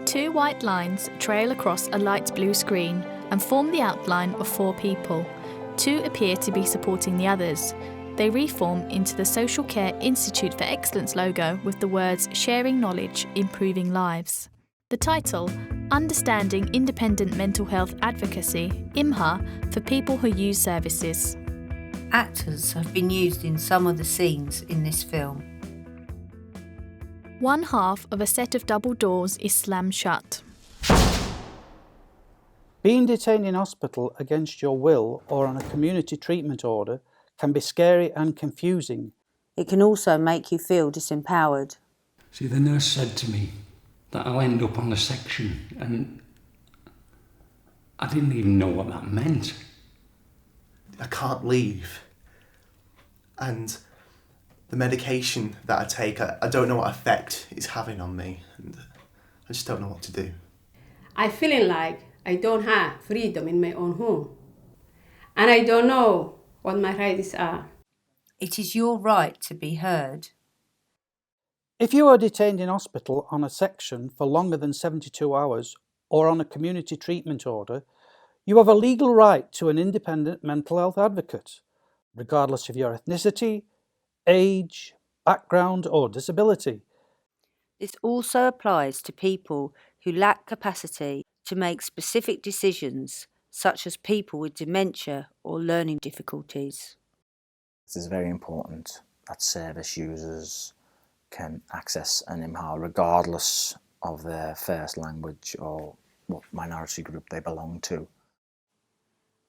Two white lines trail across a light blue screen and form the outline of four people. Two appear to be supporting the others. They reform into the Social Care Institute for Excellence logo with the words "Sharing Knowledge, Improving Lives." The title, Understanding Independent Mental Health Advocacy, IMHA, for people who use services. Actors have been used in some of the scenes in this film. One half of a set of double doors is slammed shut. Being detained in hospital against your will or on a community treatment order can be scary and confusing. It can also make you feel disempowered. See, the nurse said to me that I'll end up on a section, and I didn't even know what that meant. I can't leave. And the medication that I take, I don't know what effect it's having on me, and I just don't know what to do. I'm feeling like I don't have freedom in my own home, and I don't know what my rights are. It is your right to be heard. If you are detained in hospital on a section for longer than 72 hours or on a community treatment order, you have a legal right to an independent mental health advocate, regardless of your ethnicity, age, background or disability. This also applies to people who lack capacity to make specific decisions, such as people with dementia or learning difficulties. It is very important that service users can access an IMHA regardless of their first language or what minority group they belong to.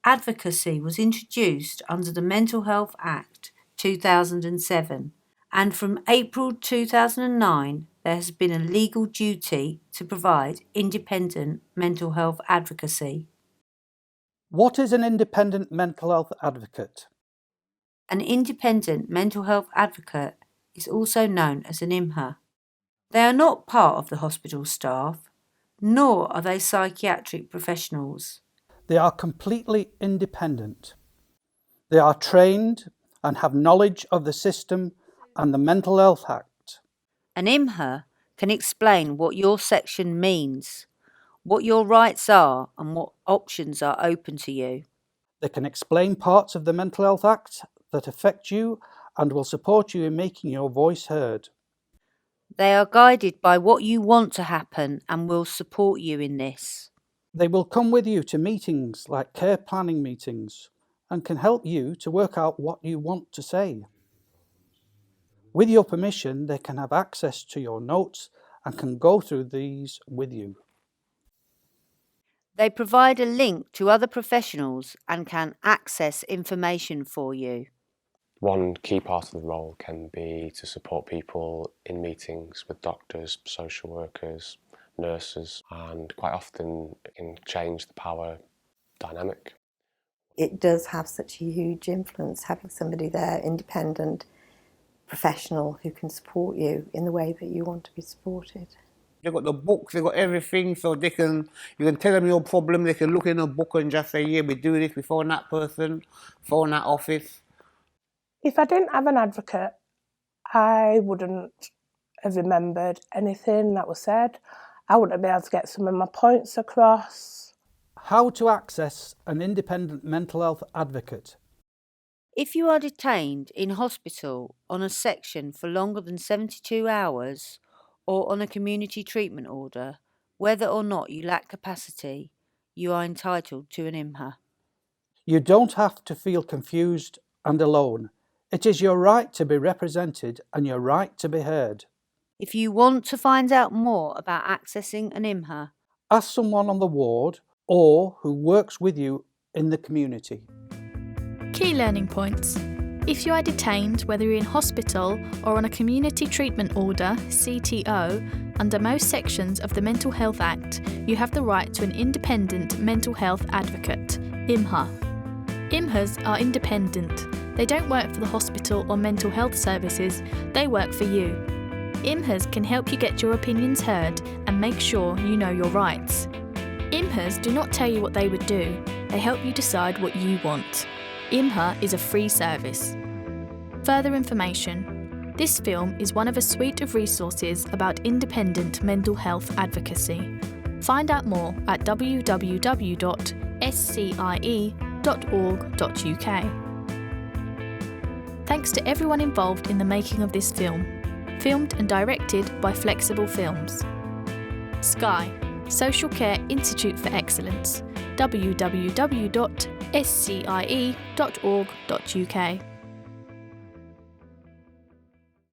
Advocacy was introduced under the Mental Health Act 2007, and from April 2009 there has been a legal duty to provide independent mental health advocacy. What is an independent mental health advocate? An independent mental health advocate is also known as an IMHA. They are not part of the hospital staff, nor are they psychiatric professionals. They are completely independent. They are trained and have knowledge of the system and the Mental Health Act. An IMHA can explain what your section means, what your rights are and what options are open to you. They can explain parts of the Mental Health Act that affect you and will support you in making your voice heard. They are guided by what you want to happen and will support you in this. They will come with you to meetings like care planning meetings and can help you to work out what you want to say. With your permission, they can have access to your notes and can go through these with you. They provide a link to other professionals and can access information for you. One key part of the role can be to support people in meetings with doctors, social workers, nurses, and quite often it can change the power dynamic. It does have such a huge influence having somebody there, independent, professional, who can support you in the way that you want to be supported. They've got the books, they've got everything, so you can tell them your problem, they can look in a book and just say, yeah, we do this, we phone that person, phone that office. If I didn't have an advocate, I wouldn't have remembered anything that was said. I wouldn't have been able to get some of my points across. How to access an independent mental health advocate. If you are detained in hospital on a section for longer than 72 hours or on a community treatment order, whether or not you lack capacity, you are entitled to an IMHA. You don't have to feel confused and alone. It is your right to be represented and your right to be heard. If you want to find out more about accessing an IMHA, ask someone on the ward or who works with you in the community. Key learning points. If you are detained, whether you're in hospital or on a community treatment order, CTO, under most sections of the Mental Health Act, you have the right to an independent mental health advocate, IMHA. IMHAs are independent. They don't work for the hospital or mental health services, they work for you. IMHAs can help you get your opinions heard and make sure you know your rights. IMHAs do not tell you what they would do, they help you decide what you want. IMHA is a free service. Further information: This film is one of a suite of resources about independent mental health advocacy. Find out more at www.scie.org.uk. Thanks to everyone involved in the making of this film. Filmed and directed by Flexible Films. SCIE, Social Care Institute for Excellence, www.scie.org.uk.